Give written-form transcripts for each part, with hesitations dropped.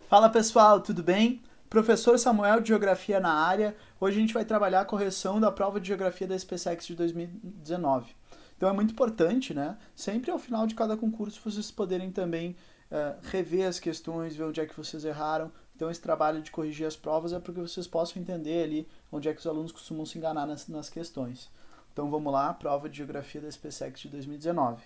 Fala pessoal, tudo bem? Professor Samuel de Geografia na área. Hoje a gente vai trabalhar a correção da prova de Geografia da SpaceX de 2019. Então é muito importante, né? Sempre ao final de cada concurso vocês poderem também rever as questões, ver onde é que vocês erraram. Então esse trabalho de corrigir as provas é para que vocês possam entender ali onde é que os alunos costumam se enganar nas questões. Então vamos lá, prova de Geografia da SpaceX de 2019.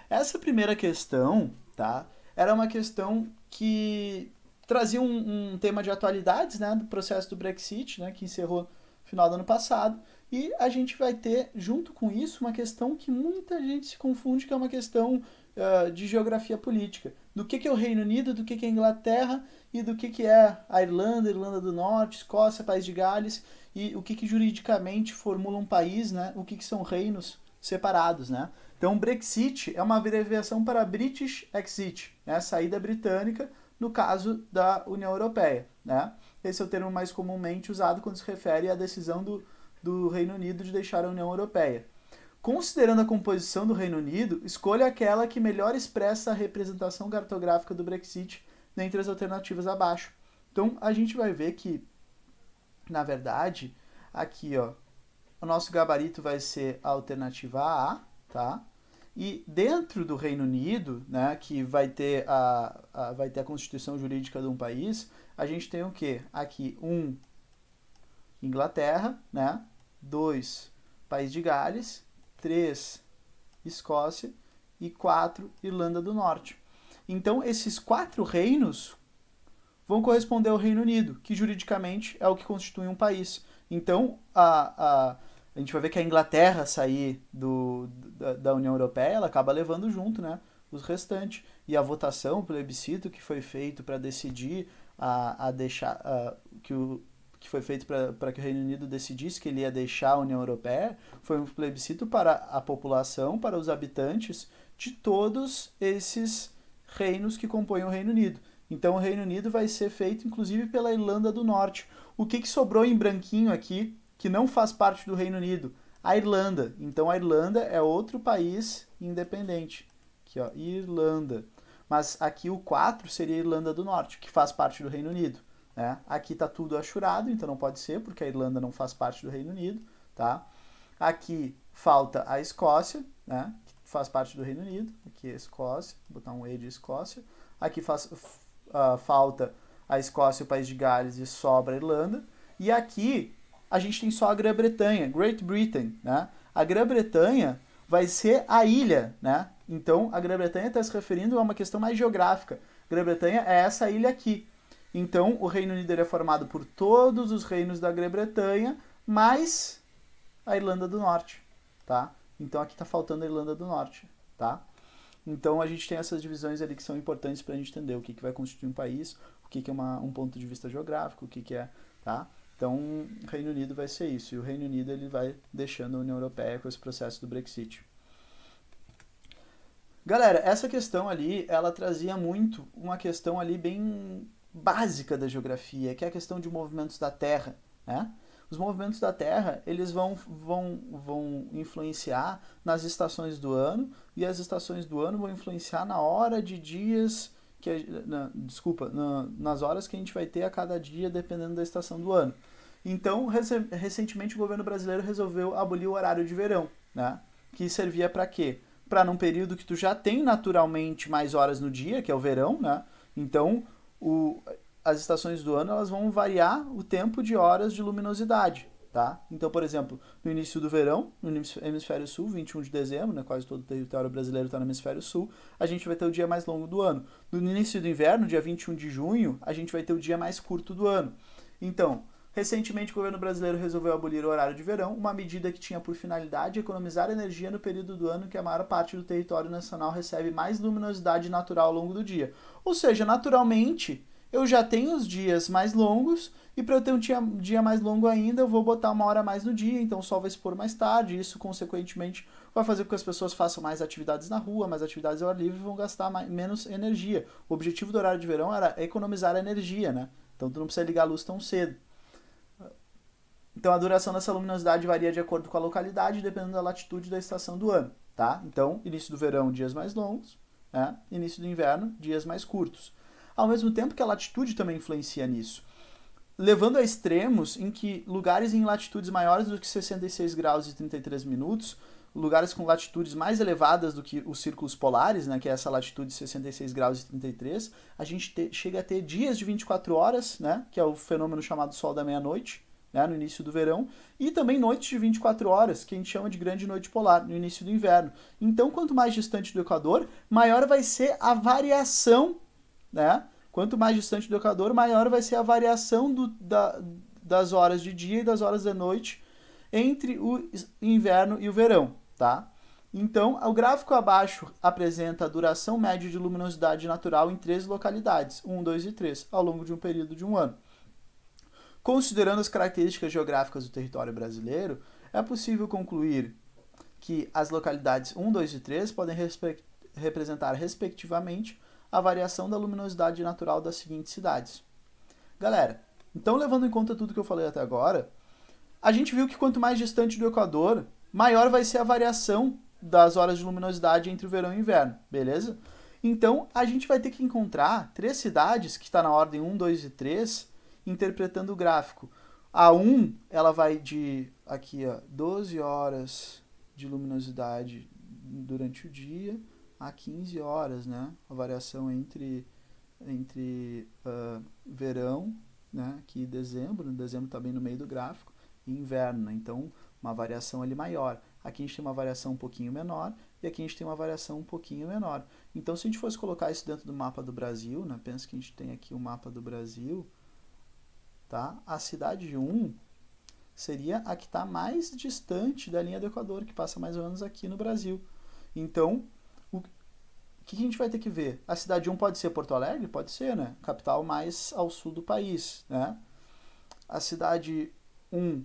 Essa primeira questão, tá? Era uma questão que trazia um tema de atualidades, né, do processo do Brexit, né, que encerrou no final do ano passado, e a gente vai ter, junto com isso, uma questão que muita gente se confunde, que é uma questão de geografia política. Do que é o Reino Unido, do que é a Inglaterra e do que é a Irlanda, Irlanda do Norte, Escócia, País de Gales, e o que juridicamente formula um país, né, o que são reinos separados, né? Então, Brexit é uma abreviação para British Exit, né, saída britânica, no caso da União Europeia, né? Esse é o termo mais comumente usado quando se refere à decisão do Reino Unido de deixar a União Europeia. Considerando a composição do Reino Unido, escolha aquela que melhor expressa a representação cartográfica do Brexit dentre as alternativas abaixo. Então, a gente vai ver que, na verdade, aqui, ó, o nosso gabarito vai ser a alternativa A, tá? E dentro do Reino Unido, né, que vai ter a constituição jurídica de um país, a gente tem o quê? Aqui, Inglaterra, né? 2, País de Gales, 3, Escócia e 4, Irlanda do Norte. Então, esses 4 reinos vão corresponder ao Reino Unido, que juridicamente é o que constitui um país. Então, a gente vai ver que a Inglaterra sair da União Europeia, ela acaba levando junto, né, os restantes. E a votação, o plebiscito que foi feito para decidir a deixar que foi feito para que o Reino Unido decidisse que ele ia deixar a União Europeia, foi um plebiscito para a população, para os habitantes de todos esses reinos que compõem o Reino Unido. Então o Reino Unido vai ser feito inclusive pela Irlanda do Norte. O que sobrou em branquinho aqui, que não faz parte do Reino Unido? A Irlanda. Então a Irlanda é outro país independente. Aqui, ó, Irlanda. Mas aqui o 4 seria a Irlanda do Norte, que faz parte do Reino Unido. Né? Aqui está tudo achurado, então não pode ser, porque a Irlanda não faz parte do Reino Unido. Tá? Aqui falta a Escócia, né? Que faz parte do Reino Unido. Aqui é a Escócia, vou botar um E de Escócia. Aqui falta a Escócia e o País de Gales e sobra a Irlanda. E aqui a gente tem só a Grã-Bretanha, Great Britain. Né? A Grã-Bretanha vai ser a ilha, né? Então a Grã-Bretanha está se referindo a uma questão mais geográfica. Grã-Bretanha é essa ilha aqui. Então o Reino Unido é formado por todos os reinos da Grã-Bretanha, mais a Irlanda do Norte, tá? Então aqui está faltando a Irlanda do Norte, tá? Então a gente tem essas divisões ali que são importantes para a gente entender o que vai constituir um país, o que é um ponto de vista geográfico, o que é, tá? Então o Reino Unido vai ser isso, e o Reino Unido ele vai deixando a União Europeia com esse processo do Brexit. Galera, essa questão ali, ela trazia muito uma questão ali bem básica da geografia, que é a questão de movimentos da Terra, né? Os movimentos da Terra, eles vão influenciar nas estações do ano, e as estações do ano vão influenciar na hora de dias, nas horas que a gente vai ter a cada dia, dependendo da estação do ano. Então, recentemente o governo brasileiro resolveu abolir o horário de verão, né? Que servia para quê? Para num período que tu já tem naturalmente mais horas no dia, que é o verão, né? Então, as estações do ano elas vão variar o tempo de horas de luminosidade, tá? Então, por exemplo, no início do verão, no hemisfério sul, 21 de dezembro, né, quase todo o território brasileiro está no hemisfério sul, a gente vai ter o dia mais longo do ano. No início do inverno, dia 21 de junho, a gente vai ter o dia mais curto do ano. Então, recentemente o governo brasileiro resolveu abolir o horário de verão, uma medida que tinha por finalidade economizar energia no período do ano que a maior parte do território nacional recebe mais luminosidade natural ao longo do dia. Ou seja, naturalmente, eu já tenho os dias mais longos, e para eu ter um dia mais longo ainda, eu vou botar uma hora a mais no dia, então o sol vai se pôr mais tarde, e isso consequentemente vai fazer com que as pessoas façam mais atividades na rua, mais atividades ao ar livre, e vão gastar menos energia. O objetivo do horário de verão era economizar energia, né? Então tu não precisa ligar a luz tão cedo. Então a duração dessa luminosidade varia de acordo com a localidade, dependendo da latitude da estação do ano, tá? Então, início do verão, dias mais longos, né? Início do inverno, dias mais curtos. ao mesmo tempo que a latitude também influencia nisso, levando a extremos em que lugares em latitudes maiores do que 66 graus e 33 minutos, lugares com latitudes mais elevadas do que os círculos polares, né, que é essa latitude de 66 graus e 33, a gente chega a ter dias de 24 horas, né, que é o fenômeno chamado sol da meia-noite, né, no início do verão, e também noites de 24 horas, que a gente chama de grande noite polar, no início do inverno. Então, quanto mais distante do Equador, maior vai ser a variação, né? Quanto mais distante do Equador, maior vai ser a variação das horas de dia e das horas da noite entre o inverno e o verão, tá? Então, o gráfico abaixo apresenta a duração média de luminosidade natural em 13 localidades, 1, 2 e 3, ao longo de um período de um ano. Considerando as características geográficas do território brasileiro, é possível concluir que as localidades 1, 2 e 3 podem representar, respectivamente, a variação da luminosidade natural das seguintes cidades. Galera, então levando em conta tudo que eu falei até agora, a gente viu que quanto mais distante do Equador, maior vai ser a variação das horas de luminosidade entre o verão e o inverno, beleza? Então, a gente vai ter que encontrar 3 cidades, que está na ordem 1, 2 e 3, interpretando o gráfico. A 1, ela vai de, aqui, ó, 12 horas de luminosidade durante o dia a 15 horas, né? A variação entre verão, né? Aqui dezembro está bem no meio do gráfico, e inverno, né? Então, uma variação ali maior. Aqui a gente tem uma variação um pouquinho menor, e aqui a gente tem uma variação um pouquinho menor. Então, se a gente fosse colocar isso dentro do mapa do Brasil, né? Pensa que a gente tem aqui o mapa do Brasil, tá? A cidade 1 seria a que está mais distante da linha do Equador, que passa mais ou menos aqui no Brasil. Então, o que a gente vai ter que ver? A cidade 1 pode ser Porto Alegre? Pode ser, né? Capital mais ao sul do país, né? A cidade 1,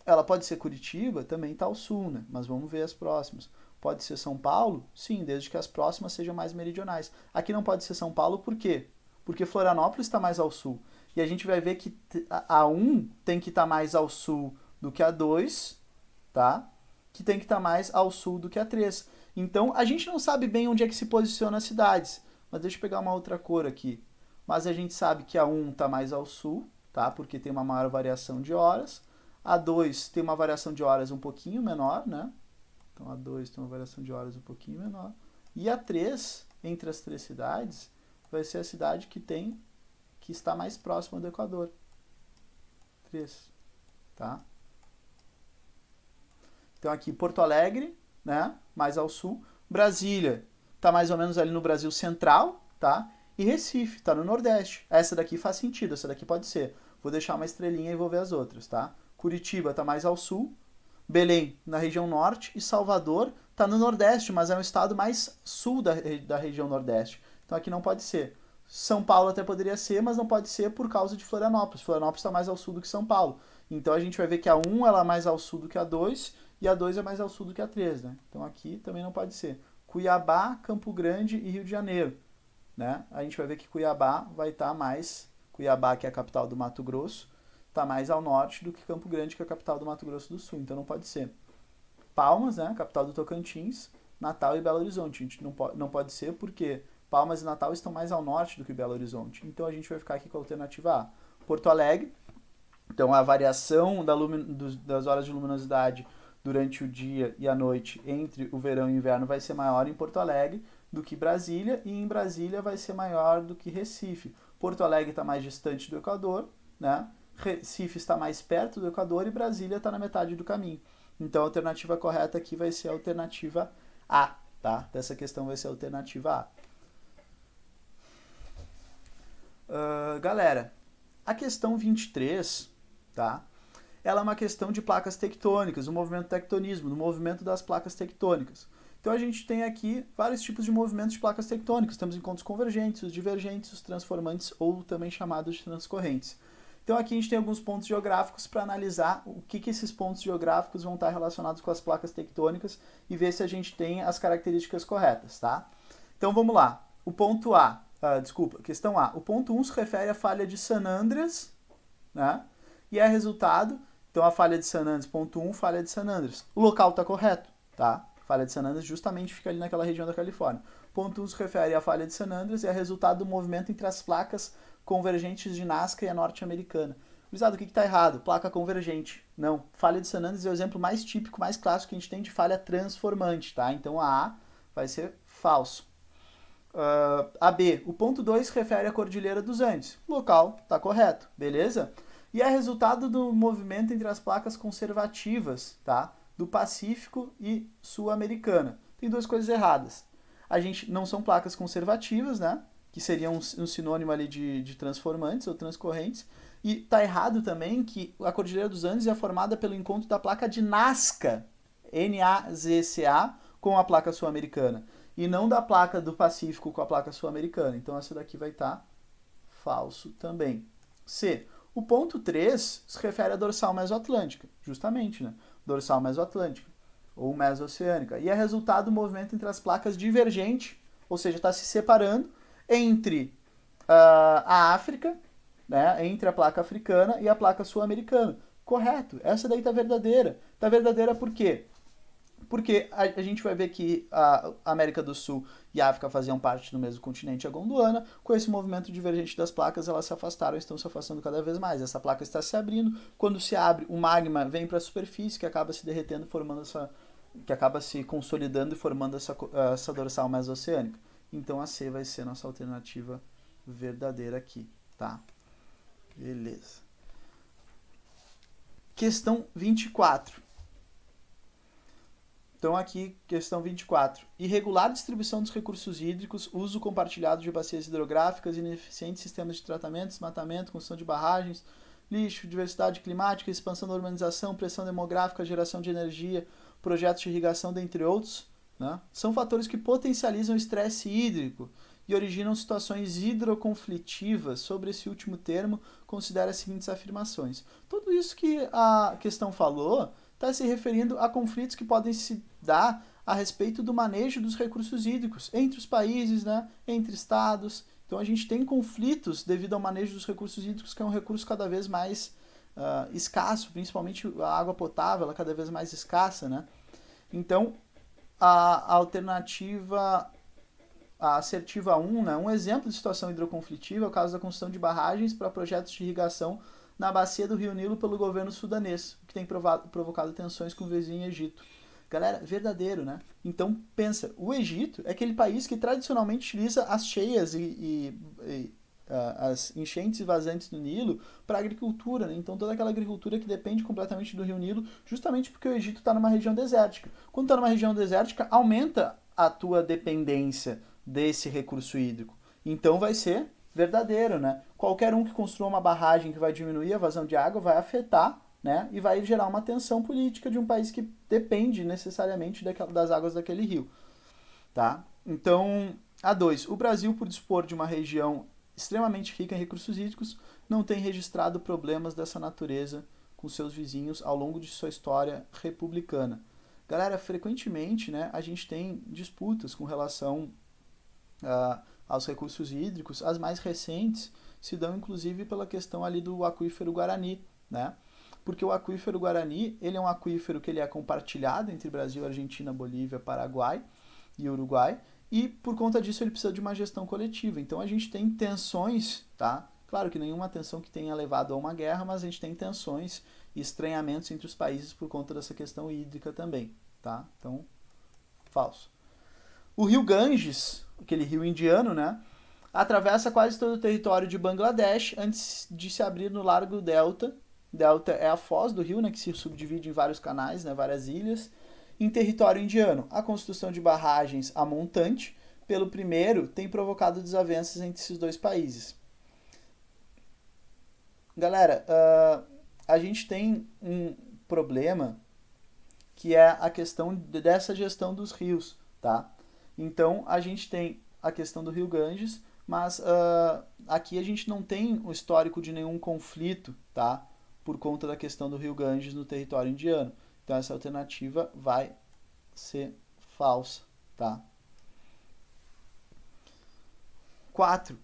ela pode ser Curitiba? Também está ao sul, né? Mas vamos ver as próximas. Pode ser São Paulo? Sim, desde que as próximas sejam mais meridionais. Aqui não pode ser São Paulo, por quê? Porque Florianópolis está mais ao sul. E a gente vai ver que a 1 tem que estar mais ao sul do que a 2, tá? Que tem que estar mais ao sul do que a 3. Então, a gente não sabe bem onde é que se posiciona as cidades. Mas deixa eu pegar uma outra cor aqui. Mas a gente sabe que a 1 está mais ao sul, tá? Porque tem uma maior variação de horas. A 2 tem uma variação de horas um pouquinho menor, né? Então, a 2 tem uma variação de horas um pouquinho menor. E a 3, entre as 3 cidades, vai ser a cidade que está mais próxima do Equador. 3, tá? Então aqui Porto Alegre, né, mais ao sul. Brasília está mais ou menos ali no Brasil central, tá? E Recife está no Nordeste. Essa daqui faz sentido, essa daqui pode ser. Vou deixar uma estrelinha e vou ver as outras, tá? Curitiba está mais ao sul. Belém, na região norte. E Salvador está no Nordeste, mas é um estado mais sul da região Nordeste. Então aqui não pode ser. São Paulo até poderia ser, mas não pode ser por causa de Florianópolis. Florianópolis está mais ao sul do que São Paulo. Então a gente vai ver que a 1 ela é mais ao sul do que a 2 e a 2 é mais ao sul do que a 3, né? Então aqui também não pode ser. Cuiabá, Campo Grande e Rio de Janeiro, né? A gente vai ver que Cuiabá vai estar mais... Cuiabá, que é a capital do Mato Grosso, está mais ao norte do que Campo Grande, que é a capital do Mato Grosso do Sul. Então não pode ser. Palmas, né? Capital do Tocantins, Natal e Belo Horizonte. A gente não pode ser porque Palmas e Natal estão mais ao norte do que Belo Horizonte. Então a gente vai ficar aqui com a alternativa A. Porto Alegre. Então a variação das horas de luminosidade durante o dia e a noite entre o verão e o inverno vai ser maior em Porto Alegre do que Brasília, e em Brasília vai ser maior do que Recife. Porto Alegre está mais distante do Equador, né? Recife está mais perto do Equador e Brasília está na metade do caminho. Então a alternativa correta aqui vai ser a alternativa A, tá? Dessa questão vai ser a alternativa A. Galera, a questão 23, tá? Ela é uma questão de placas tectônicas, do movimento tectonismo, do movimento das placas tectônicas. Então a gente tem aqui vários tipos de movimentos de placas tectônicas. Temos encontros convergentes, os divergentes, os transformantes ou também chamados de transcorrentes. Então aqui a gente tem alguns pontos geográficos para analisar o que esses pontos geográficos vão estar relacionados com as placas tectônicas e ver se a gente tem as características corretas, tá? Então vamos lá. O ponto A, questão A. O ponto 1 se refere à falha de San Andreas, né? E é resultado, então a falha de San Andreas, ponto 1, falha de San Andreas. O local está correto, tá? Falha de San Andreas justamente fica ali naquela região da Califórnia. Ponto 1 se refere à falha de San Andreas e é resultado do movimento entre as placas convergentes de Nazca e a norte-americana. Gurizada, o que está errado? Placa convergente. Não. Falha de San Andreas é o exemplo mais típico, mais clássico que a gente tem de falha transformante, tá? Então a A vai ser falso. A B, o ponto 2 se refere à Cordilheira dos Andes. O local está correto, beleza? E é resultado do movimento entre as placas conservativas, tá? Do Pacífico e Sul-Americana. Tem duas coisas erradas. A gente não são placas conservativas, né? Que seriam um sinônimo ali de transformantes ou transcorrentes. E tá errado também que a Cordilheira dos Andes é formada pelo encontro da placa de Nazca, N-A-Z-C-A, com a placa sul-americana. E não da placa do Pacífico com a placa sul-americana. Então essa daqui vai estar falso também. C. O ponto 3 se refere à dorsal mesoatlântica, justamente, né? Dorsal mesoatlântica ou mesoceânica. E é resultado do movimento entre as placas divergente, ou seja, está se separando entre a África, né, entre a placa africana e a placa sul-americana. Correto, essa daí está verdadeira. Está verdadeira por quê? Porque a gente vai ver que a América do Sul e a África faziam parte do mesmo continente, a Gondwana. Com esse movimento divergente das placas, elas se afastaram e estão se afastando cada vez mais. Essa placa está se abrindo. Quando se abre, o magma vem para a superfície, que acaba se derretendo, que acaba se consolidando e formando essa dorsal mesoceânica. Então a C vai ser nossa alternativa verdadeira aqui, tá? Beleza. Questão 24. Então aqui, questão 24. Irregular distribuição dos recursos hídricos, uso compartilhado de bacias hidrográficas, ineficientes sistemas de tratamento, desmatamento, construção de barragens, lixo, diversidade climática, expansão da urbanização, pressão demográfica, geração de energia, projetos de irrigação, dentre outros, né? São fatores que potencializam o estresse hídrico e originam situações hidroconflitivas. Sobre esse último termo, considere as seguintes afirmações. Tudo isso que a questão falou está se referindo a conflitos que podem se dar a respeito do manejo dos recursos hídricos entre os países, né, entre estados. Então a gente tem conflitos devido ao manejo dos recursos hídricos, que é um recurso cada vez mais escasso, principalmente a água potável, ela é cada vez mais escassa, né? Então a alternativa, a assertiva 1, né, um exemplo de situação hidroconflitiva é o caso da construção de barragens para projetos de irrigação na bacia do Rio Nilo pelo governo sudanês, o que tem provocado tensões com o vizinho Egito. Galera, verdadeiro, né? Então, pensa, o Egito é aquele país que tradicionalmente utiliza as cheias as enchentes e vazantes do Nilo para agricultura, né? Então, toda aquela agricultura que depende completamente do Rio Nilo, justamente porque o Egito está numa região desértica. Quando está numa região desértica, aumenta a tua dependência desse recurso hídrico. Então, vai ser verdadeiro, né? Qualquer um que construa uma barragem que vai diminuir a vazão de água vai afetar, né? E vai gerar uma tensão política de um país que depende necessariamente das águas daquele rio, tá? Então, A2. O Brasil, por dispor de uma região extremamente rica em recursos hídricos, não tem registrado problemas dessa natureza com seus vizinhos ao longo de sua história republicana. Galera, frequentemente, né, a gente tem disputas com relação aos recursos hídricos. As mais recentes se dão inclusive pela questão ali do aquífero Guarani, né? Porque o aquífero Guarani, ele é um aquífero que ele é compartilhado entre Brasil, Argentina, Bolívia, Paraguai e Uruguai, e por conta disso ele precisa de uma gestão coletiva. Então a gente tem tensões, tá? Claro que nenhuma tensão que tenha levado a uma guerra, mas a gente tem tensões e estranhamentos entre os países por conta dessa questão hídrica também, tá? Então, falso. O rio Ganges, aquele rio indiano, né, atravessa quase todo o território de Bangladesh antes de se abrir no Largo Delta. Delta é a foz do rio, né, que se subdivide em vários canais, né, várias ilhas. Em território indiano, a construção de barragens a montante pelo primeiro tem provocado desavenças entre esses dois países. Galera, a gente tem um problema que é a questão dessa gestão dos rios, tá? Então, a gente tem a questão do rio Ganges, mas aqui a gente não tem o histórico de nenhum conflito, tá? Por conta da questão do rio Ganges no território indiano. Então, essa alternativa vai ser falsa, tá? 4.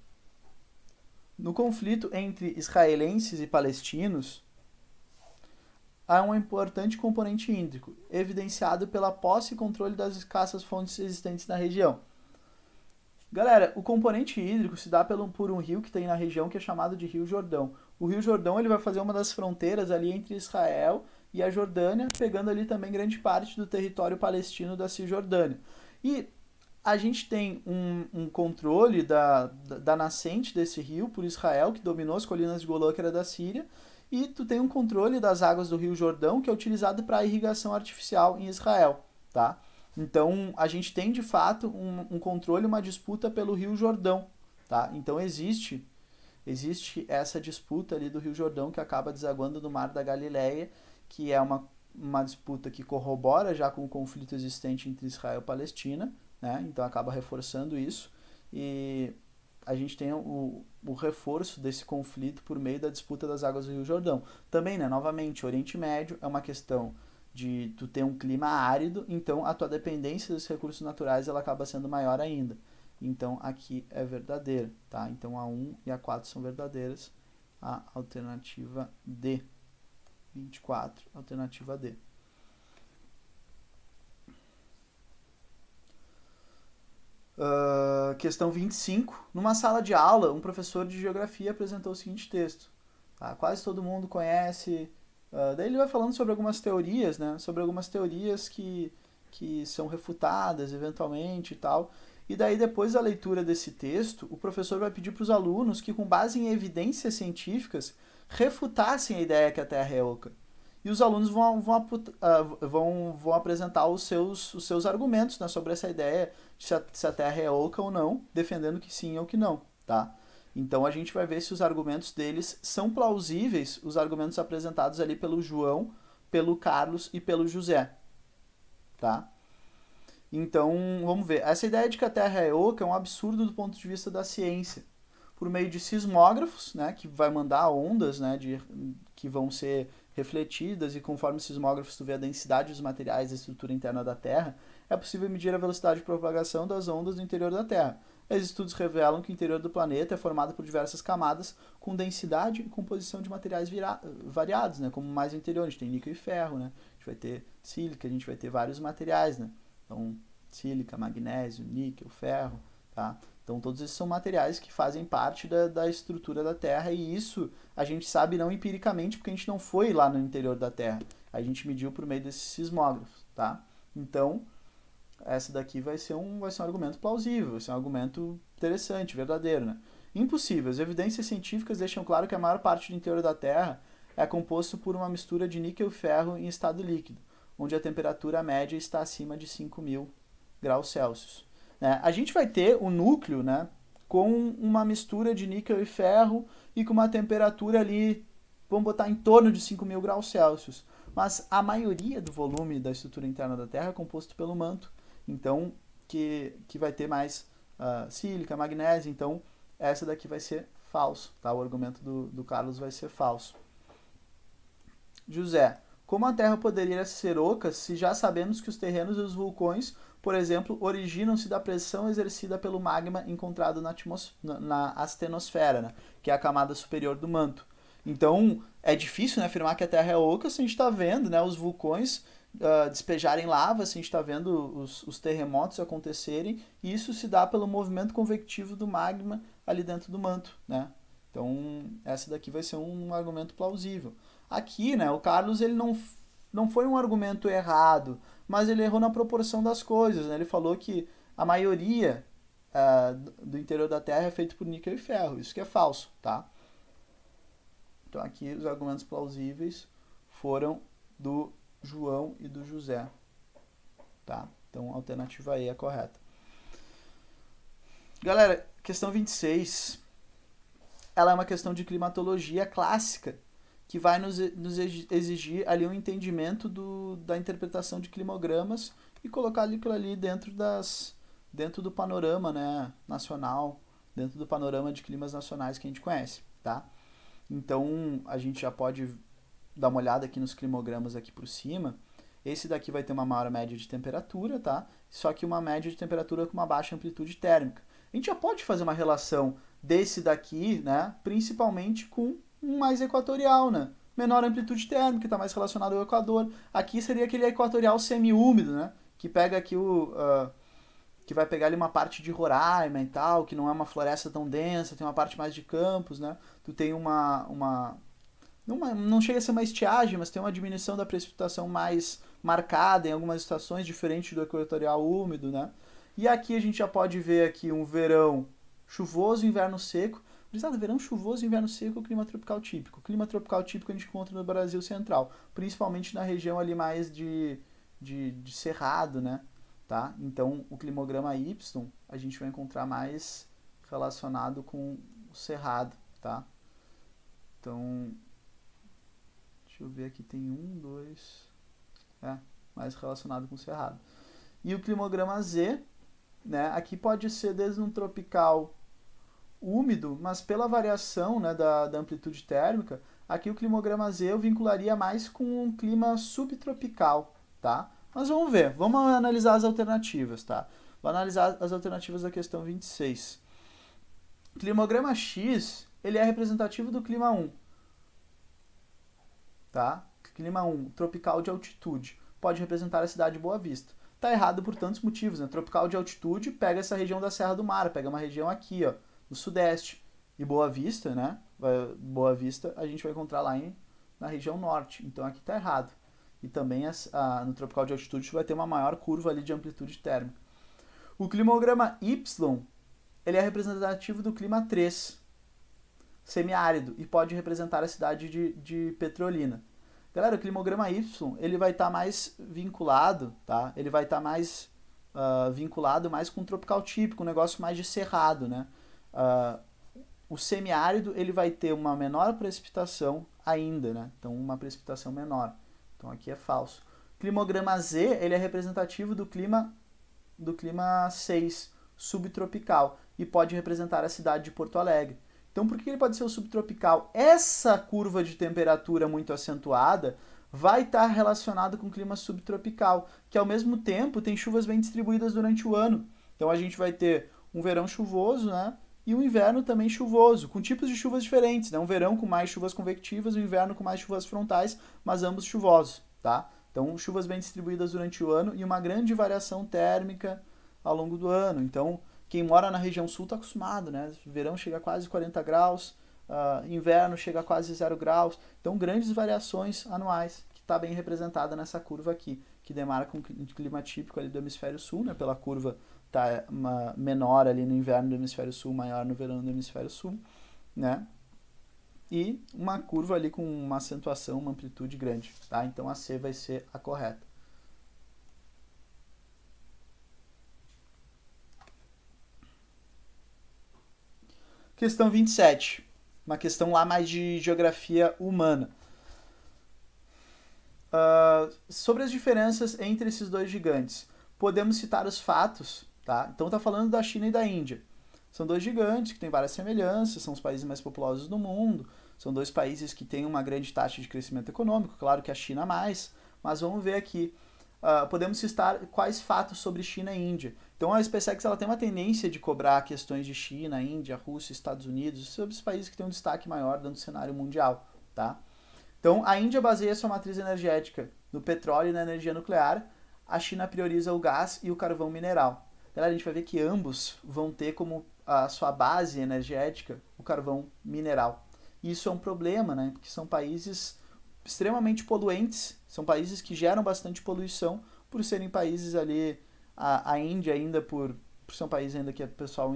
No conflito entre israelenses e palestinos, há um importante componente hídrico, evidenciado pela posse e controle das escassas fontes existentes na região. Galera, o componente hídrico se dá por um rio que tem na região que é chamado de Rio Jordão. O Rio Jordão ele vai fazer uma das fronteiras ali entre Israel e a Jordânia, pegando ali também grande parte do território palestino da Cisjordânia. E a gente tem um controle da nascente desse rio por Israel, que dominou as colinas de Golã, que era da Síria, e tu tem um controle das águas do Rio Jordão, que é utilizado para irrigação artificial em Israel, tá? Então, a gente tem, de fato, um controle, uma disputa pelo Rio Jordão, tá? Então, existe essa disputa ali do Rio Jordão que acaba desaguando no Mar da Galileia, que é uma disputa que corrobora já com o conflito existente entre Israel e Palestina, né? Então, acaba reforçando isso. E a gente tem o reforço desse conflito por meio da disputa das águas do Rio Jordão. Também, né, novamente, o Oriente Médio é uma questão de tu ter um clima árido, então a tua dependência dos recursos naturais ela acaba sendo maior ainda. Então aqui é verdadeira, tá? Então a 1 e a 4 são verdadeiras. A alternativa D. 24, alternativa D. Questão 25. Numa sala de aula, um professor de geografia apresentou o seguinte texto. Tá? Quase todo mundo conhece. Daí ele vai falando sobre algumas teorias, né? Sobre algumas teorias que são refutadas eventualmente e tal. E daí, depois da leitura desse texto, o professor vai pedir para os alunos que, com base em evidências científicas, refutassem a ideia que a Terra é oca. E os alunos vão apresentar os seus argumentos, né, sobre essa ideia de se a Terra é oca ou não, defendendo que sim ou que não, tá? Então a gente vai ver se os argumentos deles são plausíveis, os argumentos apresentados ali pelo João, pelo Carlos e pelo José, tá? Então, vamos ver. Essa ideia de que a Terra é oca é um absurdo do ponto de vista da ciência. Por meio de sismógrafos, né, que vai mandar ondas, né, que vão ser refletidas, e conforme os sismógrafos tu vê a densidade dos materiais da estrutura interna da Terra, é possível medir a velocidade de propagação das ondas no interior da Terra. Os estudos revelam que o interior do planeta é formado por diversas camadas com densidade e composição de materiais variados, né, como mais no interior. A gente tem níquel e ferro, né, a gente vai ter sílica, a gente vai ter vários materiais, né, então sílica, magnésio, níquel, ferro, tá? Então todos esses são materiais que fazem parte da estrutura da Terra, e isso a gente sabe não empiricamente porque a gente não foi lá no interior da Terra. A gente mediu por meio desses sismógrafos, tá? Então, essa daqui vai ser um argumento plausível, vai ser um argumento interessante, verdadeiro, né? Impossível. As evidências científicas deixam claro que a maior parte do interior da Terra é composto por uma mistura de níquel e ferro em estado líquido, onde a temperatura média está acima de 5.000 graus Celsius. A gente vai ter o núcleo, né, com uma mistura de níquel e ferro e com uma temperatura ali, vamos botar em torno de 5.000 graus Celsius. Mas a maioria do volume da estrutura interna da Terra é composto pelo manto, então que vai ter mais sílica, magnésio, então essa daqui vai ser falso, tá? O argumento do Carlos vai ser falso. José, como a Terra poderia ser oca se já sabemos que os terrenos e os vulcões, por exemplo, originam-se da pressão exercida pelo magma encontrado na astenosfera, né, que é a camada superior do manto. Então, é difícil, né, afirmar que a Terra é oca se a gente está vendo, né, os vulcões despejarem lava, se a gente está vendo os terremotos acontecerem, e isso se dá pelo movimento convectivo do magma ali dentro do manto, né? Então, essa daqui vai ser um argumento plausível. Aqui, né, o Carlos ele não foi um argumento errado, mas ele errou na proporção das coisas, né? Ele falou que a maioria do interior da Terra é feito por níquel e ferro, isso que é falso, tá? Então aqui os argumentos plausíveis foram do João e do José, tá? Então a alternativa E é a correta. Galera, questão 26, ela é uma questão de climatologia clássica, que vai nos exigir ali um entendimento da interpretação de climogramas e colocar aquilo ali dentro do panorama, né, nacional, dentro do panorama de climas nacionais que a gente conhece, tá? Então, a gente já pode dar uma olhada aqui nos climogramas aqui por cima. Esse daqui vai ter uma maior média de temperatura, tá? Só que uma média de temperatura com uma baixa amplitude térmica. A gente já pode fazer uma relação desse daqui, né, principalmente com um mais equatorial, né? Menor amplitude térmica, está mais relacionado ao Equador. Aqui seria aquele equatorial semi-úmido, né? Que pega aqui que vai pegar ali uma parte de Roraima e tal, que não é uma floresta tão densa, tem uma parte mais de campos, né? Tu tem não chega a ser uma estiagem, mas tem uma diminuição da precipitação mais marcada em algumas estações, diferente do equatorial úmido, né? E aqui a gente já pode ver aqui um verão chuvoso, inverno seco. Verão chuvoso, inverno seco, clima tropical típico. Clima tropical típico a gente encontra no Brasil Central, principalmente na região ali mais de cerrado, né? Tá? Então, o climograma Y a gente vai encontrar mais relacionado com o cerrado, tá? Então, deixa eu ver aqui, tem mais relacionado com o cerrado. E o climograma Z, né? Aqui pode ser desde um tropical úmido, mas pela variação, né, da amplitude térmica, aqui o climograma Z eu vincularia mais com um clima subtropical, tá? Mas vamos ver, vamos analisar as alternativas, tá? Vou analisar as alternativas da questão 26. O climograma X, ele é representativo do clima 1, tá? Clima 1, tropical de altitude, pode representar a cidade de Boa Vista. Tá errado por tantos motivos, né? Tropical de altitude pega essa região da Serra do Mar, pega uma região aqui, ó, no sudeste. E Boa Vista, né? Boa Vista a gente vai encontrar lá na região norte. Então aqui está errado. E também no tropical de altitude vai ter uma maior curva ali de amplitude térmica. O climograma Y, ele é representativo do clima 3, semiárido, e pode representar a cidade de Petrolina. Galera, o climograma Y, ele vai estar mais vinculado, tá? Ele vai estar mais vinculado mais com o tropical típico, um negócio mais de cerrado, né? O semiárido, ele vai ter uma menor precipitação ainda, né? Então, uma precipitação menor. Então, aqui é falso. O climograma Z, ele é representativo do clima 6, subtropical, e pode representar a cidade de Porto Alegre. Então, por que ele pode ser o subtropical? Essa curva de temperatura muito acentuada vai estar relacionada com o clima subtropical, que ao mesmo tempo tem chuvas bem distribuídas durante o ano. Então, a gente vai ter um verão chuvoso, né? E um inverno também chuvoso, com tipos de chuvas diferentes, né? Um verão com mais chuvas convectivas, um inverno com mais chuvas frontais, mas ambos chuvosos, tá? Então, chuvas bem distribuídas durante o ano e uma grande variação térmica ao longo do ano. Então, quem mora na região sul está acostumado, né? Verão chega a quase 40 graus, inverno chega a quase 0 graus. Então, grandes variações anuais, que está bem representada nessa curva aqui, que demarca um clima típico ali do hemisfério sul, né? Pela curva tá menor ali no inverno do hemisfério sul, maior no verão do hemisfério sul, né? E uma curva ali com uma acentuação, uma amplitude grande, tá? Então a C vai ser a correta. Questão 27, uma questão lá mais de geografia humana. Sobre as diferenças entre esses dois gigantes, podemos citar os fatos, tá? Então tá falando da China e da Índia. São dois gigantes que têm várias semelhanças, são os países mais populosos do mundo, são dois países que têm uma grande taxa de crescimento econômico, claro que a China mais, mas vamos ver aqui. Podemos citar quais fatos sobre China e Índia. Então a SpaceX ela tem uma tendência de cobrar questões de China, Índia, Rússia, Estados Unidos, sobre os países que têm um destaque maior dentro do cenário mundial, tá? Então a Índia baseia sua matriz energética no petróleo e na energia nuclear, a China prioriza o gás e o carvão mineral. Galera, a gente vai ver que ambos vão ter como a sua base energética o carvão mineral. E isso é um problema, né? Porque são países extremamente poluentes, são países que geram bastante poluição por serem países ali, a Índia ainda por ser um país ainda que o pessoal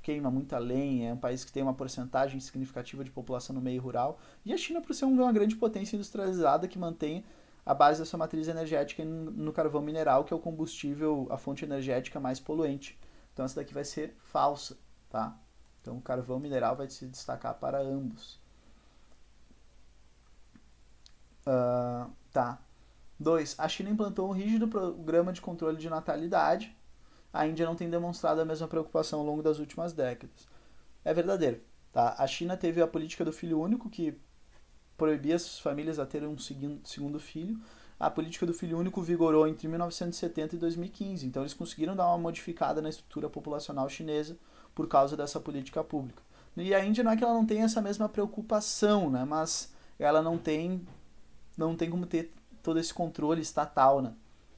queima muita lenha, é um país que tem uma porcentagem significativa de população no meio rural, e a China por ser uma grande potência industrializada que mantém a base da sua matriz energética no carvão mineral, que é o combustível, a fonte energética mais poluente. Então essa daqui vai ser falsa, tá? Então o carvão mineral vai se destacar para ambos. Tá. 2. A China implantou um rígido programa de controle de natalidade. A Índia não tem demonstrado a mesma preocupação ao longo das últimas décadas. É verdadeiro. Tá? A China teve a política do filho único, que proibia as famílias a terem um segundo filho. A política do filho único vigorou entre 1970 e 2015. Então eles conseguiram dar uma modificada na estrutura populacional chinesa por causa dessa política pública. E a Índia não é que ela não tenha essa mesma preocupação, né? Mas ela não tem como ter todo esse controle estatal, né?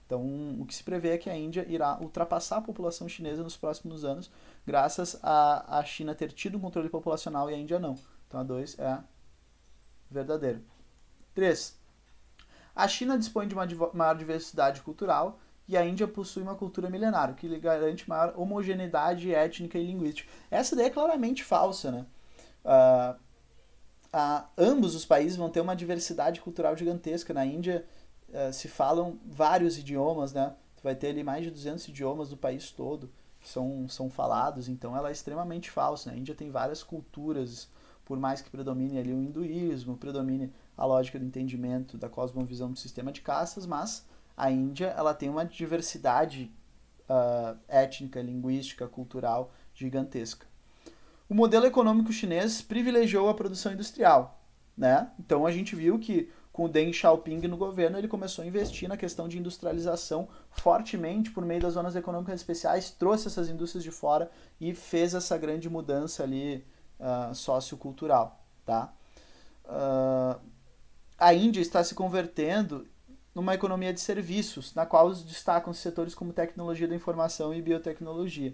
Então, o que se prevê é que a Índia irá ultrapassar a população chinesa nos próximos anos, graças a China ter tido um controle populacional e a Índia não. Então, a 2 é verdadeiro. 3. A China dispõe de uma maior diversidade cultural e a Índia possui uma cultura milenar, o que lhe garante maior homogeneidade étnica e linguística. Essa ideia é claramente falsa, né? Ambos os países vão ter uma diversidade cultural gigantesca. Na Índia se falam vários idiomas, né? Tu vai ter ali mais de 200 idiomas do país todo que são falados, então ela é extremamente falsa. Né? A Índia tem várias culturas, por mais que predomine ali o hinduísmo, predomine a lógica do entendimento da cosmovisão do sistema de castas, mas a Índia ela tem uma diversidade étnica, linguística, cultural gigantesca. O modelo econômico chinês privilegiou a produção industrial, né? Então a gente viu que com o Deng Xiaoping no governo, ele começou a investir na questão de industrialização fortemente por meio das zonas econômicas especiais, trouxe essas indústrias de fora e fez essa grande mudança ali sociocultural, tá? A Índia está se convertendo numa economia de serviços, na qual destacam setores como tecnologia da informação e biotecnologia.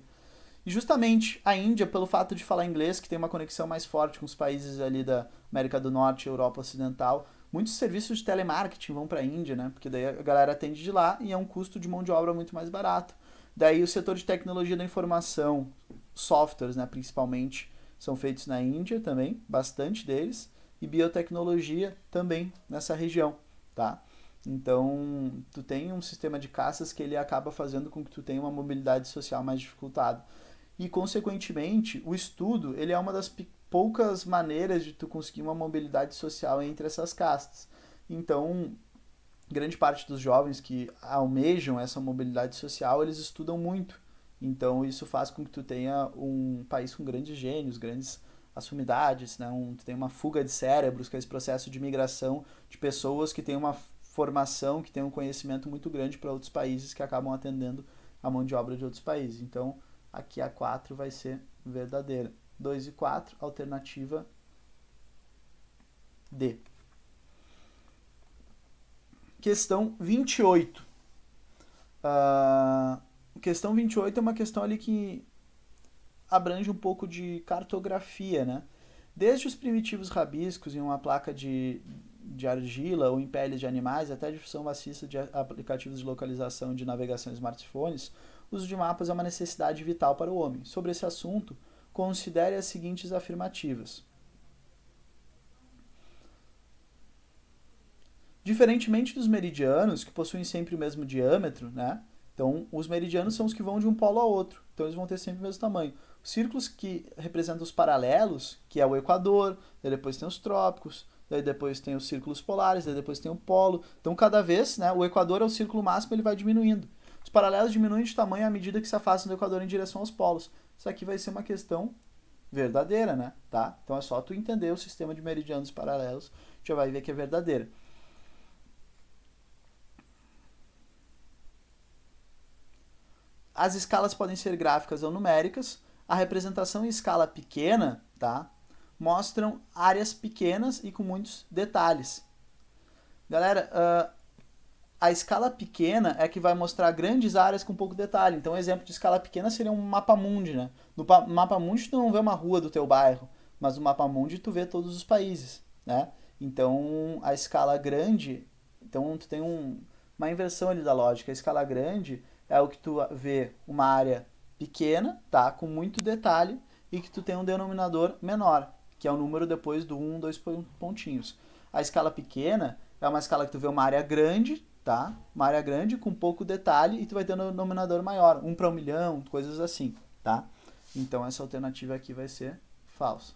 E justamente a Índia, pelo fato de falar inglês, que tem uma conexão mais forte com os países ali da América do Norte e Europa Ocidental, muitos serviços de telemarketing vão para a Índia, né? Porque daí a galera atende de lá e é um custo de mão de obra muito mais barato. Daí o setor de tecnologia da informação, softwares, né, principalmente, são feitos na Índia também, bastante deles, e biotecnologia também nessa região, tá? Então, tu tem um sistema de castas que ele acaba fazendo com que tu tenha uma mobilidade social mais dificultada. E, consequentemente, o estudo ele é uma das poucas maneiras de tu conseguir uma mobilidade social entre essas castas. Então, grande parte dos jovens que almejam essa mobilidade social, eles estudam muito. Então, isso faz com que tu tenha um país com grandes gênios, grandes assumidades, né? Tu tem uma fuga de cérebros, que é esse processo de migração de pessoas que têm uma formação, que têm um conhecimento muito grande para outros países que acabam atendendo a mão de obra de outros países. Então, aqui a 4 vai ser verdadeira. 2 e 4, alternativa D. Questão 28. Questão 28 é uma questão ali que abrange um pouco de cartografia, né? Desde os primitivos rabiscos em uma placa de argila ou em peles de animais, até a difusão maciça de aplicativos de localização e de navegação em smartphones, o uso de mapas é uma necessidade vital para o homem. Sobre esse assunto, considere as seguintes afirmativas. Diferentemente dos meridianos, que possuem sempre o mesmo diâmetro, né? Então, os meridianos são os que vão de um polo ao outro. Então, eles vão ter sempre o mesmo tamanho. Os círculos que representam os paralelos, que é o Equador, daí depois tem os trópicos, daí depois tem os círculos polares, daí depois tem o polo. Então, cada vez, né, o Equador é o círculo máximo, ele vai diminuindo. Os paralelos diminuem de tamanho à medida que se afastam do Equador em direção aos polos. Isso aqui vai ser uma questão verdadeira, né? Tá? Então, é só tu entender o sistema de meridianos paralelos, já vai ver que é verdadeira. As escalas podem ser gráficas ou numéricas. A representação em escala pequena, tá, mostram áreas pequenas e com muitos detalhes. Galera, a escala pequena é que vai mostrar grandes áreas com pouco detalhe. Então, um exemplo de escala pequena seria um mapa mundi, né? No mapa mundi tu não vê uma rua do teu bairro, mas no mapa mundi tu vê todos os países, né? Então, a escala grande, então tu tem uma inversão ali da lógica. A escala grande é o que tu vê uma área pequena, tá, com muito detalhe, e que tu tem um denominador menor, que é o número depois do 1, 2 pontinhos. A escala pequena é uma escala que tu vê uma área grande, tá, uma área grande com pouco detalhe, e tu vai ter um denominador maior, 1 para 1 milhão, coisas assim, tá? Então essa alternativa aqui vai ser falsa.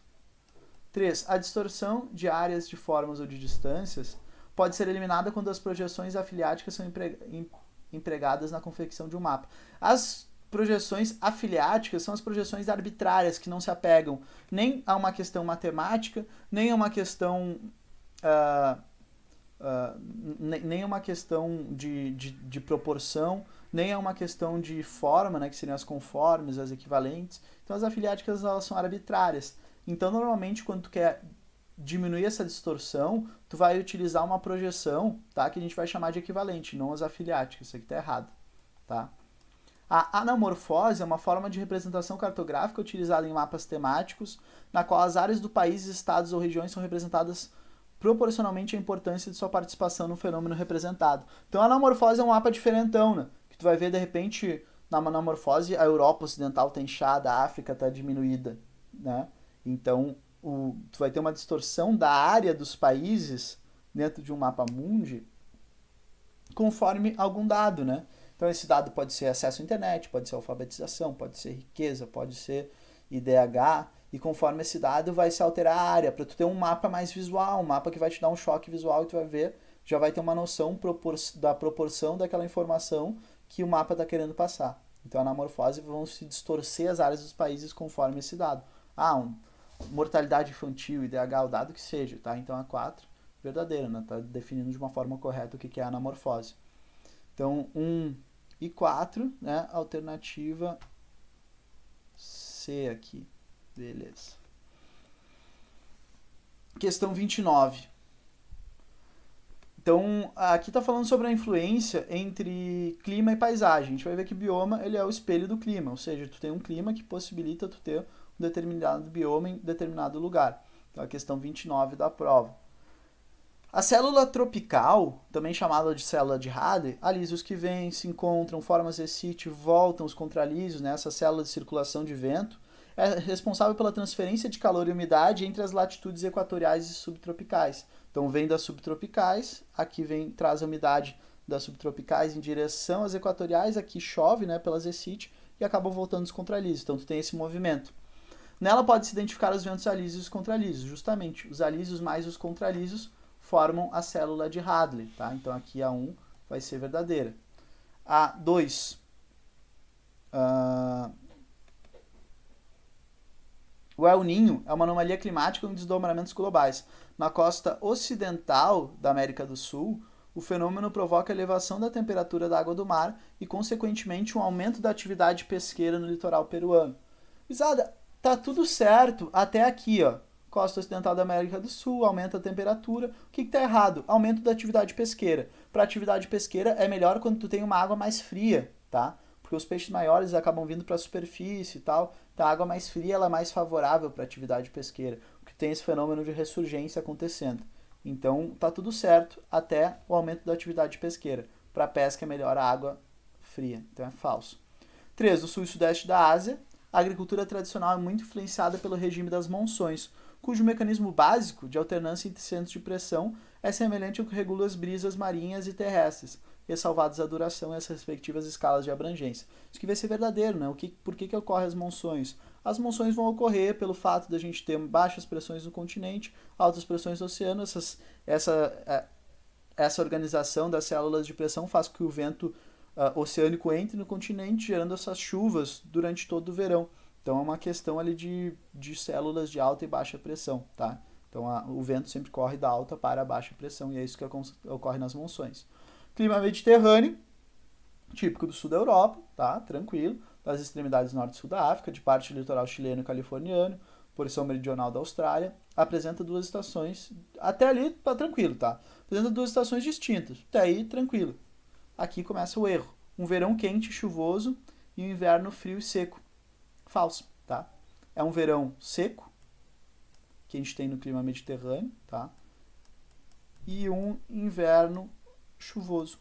3. A distorção de áreas de formas ou de distâncias pode ser eliminada quando as projeções afiliáticas são empregadas na confecção de um mapa. As projeções afiliáticas são as projeções arbitrárias, que não se apegam nem a uma questão matemática, nem a uma questão nem a uma questão de proporção, nem a uma questão de forma, né, que seriam as conformes, as equivalentes. Então as afiliáticas elas são arbitrárias. Então normalmente quando tu quer diminuir essa distorção, tu vai utilizar uma projeção, tá? Que a gente vai chamar de equivalente, não as afiliáticas. Isso aqui tá errado, tá? A anamorfose é uma forma de representação cartográfica utilizada em mapas temáticos, na qual as áreas do país, estados ou regiões são representadas proporcionalmente à importância de sua participação no fenômeno representado. Então a anamorfose é um mapa diferentão, né? Que tu vai ver, de repente, na anamorfose, a Europa Ocidental tá inchada, a África tá diminuída, né? Então, tu vai ter uma distorção da área dos países dentro de um mapa mundi conforme algum dado, né? Então, esse dado pode ser acesso à internet, pode ser alfabetização, pode ser riqueza, pode ser IDH, e conforme esse dado vai se alterar a área, para tu ter um mapa mais visual, um mapa que vai te dar um choque visual e tu vai ver, já vai ter uma noção da proporção daquela informação que o mapa está querendo passar. Então, a anamorfose vão se distorcer as áreas dos países conforme esse dado. Mortalidade infantil, IDH, o dado que seja, tá? Então, a 4, verdadeira, né? Tá definindo de uma forma correta o que é a anamorfose. Então, 1 e 4, né? Alternativa C aqui. Beleza. Questão 29. Então, aqui está falando sobre a influência entre clima e paisagem. A gente vai ver que o bioma ele é o espelho do clima, ou seja, tu tem um clima que possibilita tu ter um determinado bioma em determinado lugar. Então, a questão 29 da prova. A célula tropical, também chamada de célula de Hadley, alísios que vêm, se encontram, formam as Sitio, voltam os contralísios, né, essa célula de circulação de vento, é responsável pela transferência de calor e umidade entre as latitudes equatoriais e subtropicais. Então vem das subtropicais, aqui traz a umidade das subtropicais em direção às equatoriais, aqui chove, né, pelas Sitio, e acabam voltando os contralísios. Então tu tem esse movimento. Nela pode-se identificar os ventos alísios e os contralísios, justamente. Os alísios mais os contralísios formam a célula de Hadley, tá? Então aqui a 1 vai ser verdadeira. A 2. O El Niño é uma anomalia climática com desdobramentos globais. Na costa ocidental da América do Sul, o fenômeno provoca a elevação da temperatura da água do mar e, consequentemente, um aumento da atividade pesqueira no litoral peruano. Isada, tá tudo certo até aqui, ó. Costa ocidental da América do Sul, aumenta a temperatura. O que está errado? Aumento da atividade pesqueira. Para atividade pesqueira é melhor quando tu tem uma água mais fria, tá? Porque os peixes maiores acabam vindo para a superfície e tal. Então a água mais fria ela é mais favorável para a atividade pesqueira, porque tem esse fenômeno de ressurgência acontecendo. Então tá tudo certo até o aumento da atividade pesqueira. Para a pesca é melhor a água fria. Então é falso. 3. No sul e sudeste da Ásia, a agricultura tradicional é muito influenciada pelo regime das monções, cujo mecanismo básico de alternância entre centros de pressão é semelhante ao que regula as brisas marinhas e terrestres, ressalvadas a duração e as respectivas escalas de abrangência. Isso que vai ser verdadeiro, né? Por que ocorrem as monções? As monções vão ocorrer pelo fato de a gente ter baixas pressões no continente, altas pressões no oceano. Essa organização das células de pressão faz com que o vento oceânico entre no continente, gerando essas chuvas durante todo o verão. Então é uma questão ali de células de alta e baixa pressão, tá? Então o vento sempre corre da alta para a baixa pressão e é isso que ocorre nas monções. Clima mediterrâneo, típico do sul da Europa, tá? Tranquilo. Das extremidades norte e sul da África, de parte do litoral chileno e californiano, porção meridional da Austrália, apresenta 2 estações, até ali tá tranquilo, tá? Apresenta 2 estações distintas, até aí tranquilo. Aqui começa o erro. Um verão quente e chuvoso e um inverno frio e seco. Falso, tá? É um verão seco, que a gente tem no clima mediterrâneo, tá? E um inverno chuvoso.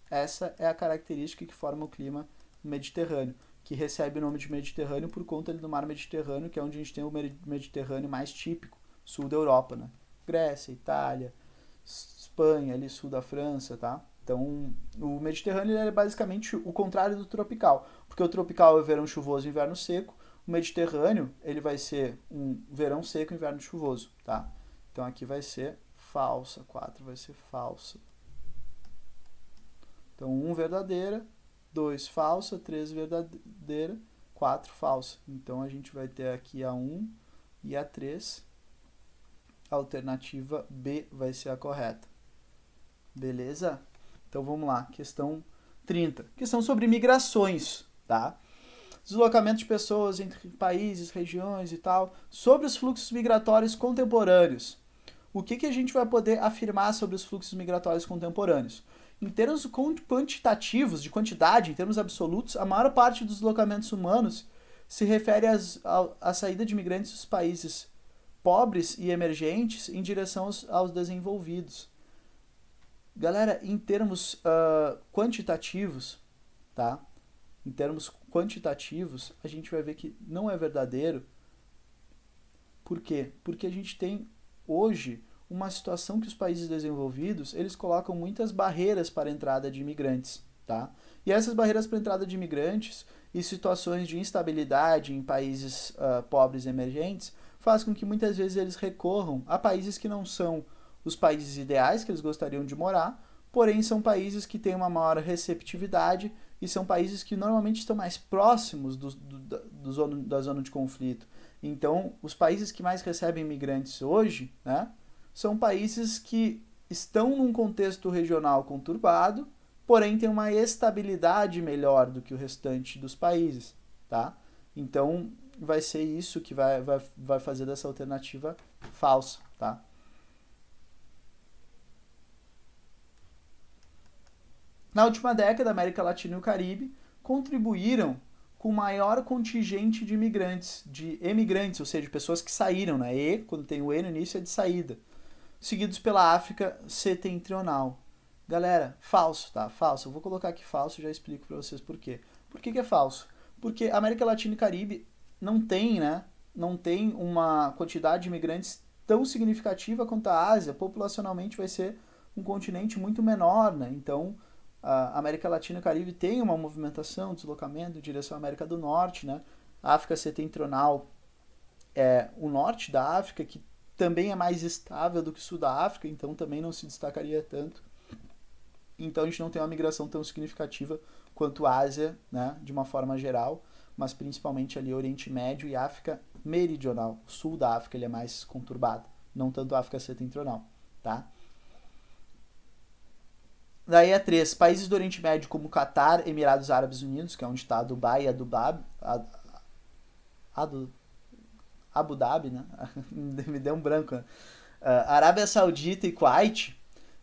Essa é a característica que forma o clima mediterrâneo, que recebe o nome de Mediterrâneo por conta do mar Mediterrâneo, que é onde a gente tem o Mediterrâneo mais típico, sul da Europa, né? Grécia, Itália, Espanha, ali sul da França, tá? Então, o Mediterrâneo é basicamente o contrário do tropical, porque o tropical é verão chuvoso e inverno seco, o Mediterrâneo ele vai ser um verão seco e inverno chuvoso, tá? Então aqui vai ser falsa, 4 vai ser falsa. Então 1 verdadeira, 2 falsa, 3 verdadeira, 4 falsa. Então a gente vai ter aqui a 1 e a 3. A alternativa B vai ser a correta. Beleza? Então vamos lá, questão 30. Questão sobre migrações, tá? deslocamento de pessoas entre países, regiões e tal, sobre os fluxos migratórios contemporâneos. O que a gente vai poder afirmar sobre os fluxos migratórios contemporâneos? Em termos quantitativos, de quantidade, em termos absolutos, a maior parte dos deslocamentos humanos se refere à saída de imigrantes dos países pobres e emergentes em direção aos desenvolvidos. Galera, em termos quantitativos, tá? Em termos quantitativos, a gente vai ver que não é verdadeiro. Por quê? Porque a gente tem hoje uma situação que os países desenvolvidos, eles colocam muitas barreiras para a entrada de imigrantes, tá? E essas barreiras para a entrada de imigrantes e situações de instabilidade em países pobres e emergentes faz com que muitas vezes eles recorram a países que não são os países ideais que eles gostariam de morar, porém são países que têm uma maior receptividade e são países que normalmente estão mais próximos da zona de conflito. Então, os países que mais recebem imigrantes hoje, né, são países que estão num contexto regional conturbado, porém tem uma estabilidade melhor do que o restante dos países, tá? Então, vai ser isso que vai fazer dessa alternativa falsa, tá? Na última década, a América Latina e o Caribe contribuíram com maior contingente de imigrantes, de emigrantes, ou seja, pessoas que saíram, né? E, quando tem o E no início, é de saída. Seguidos pela África setentrional. Galera, falso, tá? Falso. Eu vou colocar aqui falso e já explico para vocês por quê. Por que é falso? Porque a América Latina e Caribe não tem, né? Não tem uma quantidade de imigrantes tão significativa quanto a Ásia. Populacionalmente vai ser um continente muito menor, né? Então, a América Latina e o Caribe tem uma movimentação, deslocamento em direção à América do Norte, né? A África setentrional é o norte da África, que também é mais estável do que o sul da África, então também não se destacaria tanto. Então a gente não tem uma migração tão significativa quanto a Ásia, né, de uma forma geral, mas principalmente ali Oriente Médio e África Meridional. O sul da África ele é mais conturbado, não tanto a África setentrional, tá? Daí é 3. Países do Oriente Médio como Catar, Emirados Árabes Unidos, que é onde está Dubai e Abu Dhabi, né? Me deu um branco, né? Arábia Saudita e Kuwait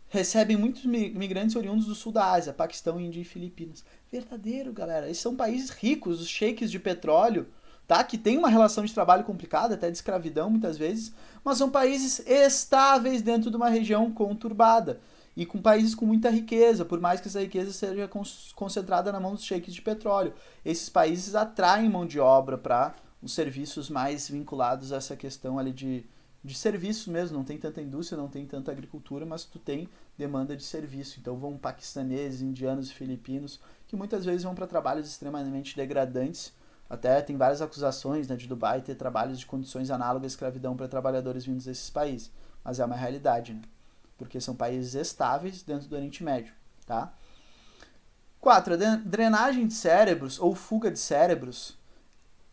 recebem muitos imigrantes oriundos do sul da Ásia, Paquistão, Índia e Filipinas. Verdadeiro, galera. Esses são países ricos, os sheiks de petróleo, tá? Que tem uma relação de trabalho complicada, até de escravidão muitas vezes, mas são países estáveis dentro de uma região conturbada. E com países com muita riqueza, por mais que essa riqueza seja concentrada na mão dos sheiks de petróleo. Esses países atraem mão de obra para os serviços mais vinculados a essa questão ali de serviços mesmo. Não tem tanta indústria, não tem tanta agricultura, mas tu tem demanda de serviço. Então vão paquistaneses, indianos e filipinos, que muitas vezes vão para trabalhos extremamente degradantes. Até tem várias acusações, né, de Dubai ter trabalhos de condições análogas à escravidão para trabalhadores vindos desses países. Mas é uma realidade, né? Porque são países estáveis dentro do Oriente Médio, tá? 4. A drenagem de cérebros ou fuga de cérebros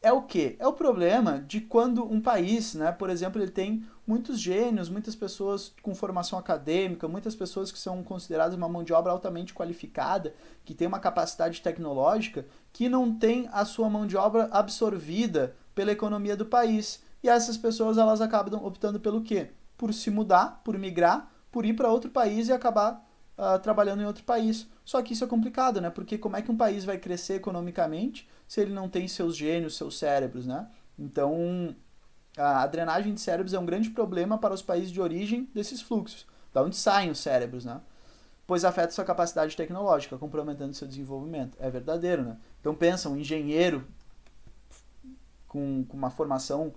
é o quê? É o problema de quando um país, né, por exemplo, ele tem muitos gênios, muitas pessoas com formação acadêmica, muitas pessoas que são consideradas uma mão de obra altamente qualificada, que tem uma capacidade tecnológica, que não tem a sua mão de obra absorvida pela economia do país. E essas pessoas, elas acabam optando pelo quê? Por se mudar, por migrar, por ir para outro país e acabar trabalhando em outro país. Só que isso é complicado, né? Porque como é que um país vai crescer economicamente se ele não tem seus gênios, seus cérebros, né? Então, a drenagem de cérebros é um grande problema para os países de origem desses fluxos, da onde saem os cérebros, né? Pois afeta sua capacidade tecnológica, comprometendo seu desenvolvimento. É verdadeiro, né? Então pensa, um engenheiro com uma formação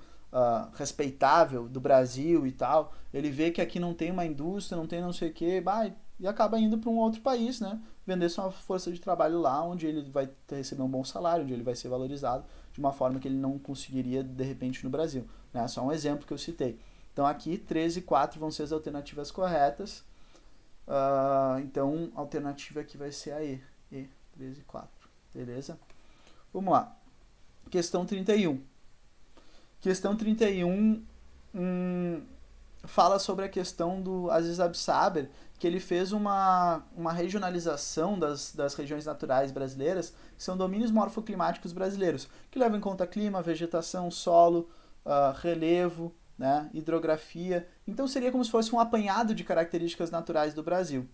respeitável do Brasil e tal, ele vê que aqui não tem uma indústria, não tem não sei o que, e acaba indo para um outro país, né? Vender sua força de trabalho lá, onde ele vai receber um bom salário, onde ele vai ser valorizado de uma forma que ele não conseguiria de repente no Brasil, né? Só um exemplo que eu citei. Então aqui 13 e 4 vão ser as alternativas corretas. Então a alternativa aqui vai ser a E. 13 e 4. Beleza? Vamos lá. Questão 31. Questão 31 fala sobre a questão do Aziz Absaber, que ele fez uma regionalização das regiões naturais brasileiras, que são domínios morfoclimáticos brasileiros, que levam em conta clima, vegetação, solo, relevo, né, hidrografia. Então seria como se fosse um apanhado de características naturais do Brasil.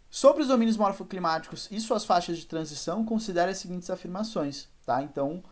Sobre os domínios morfoclimáticos e suas faixas de transição, considere as seguintes afirmações. Tá? Então,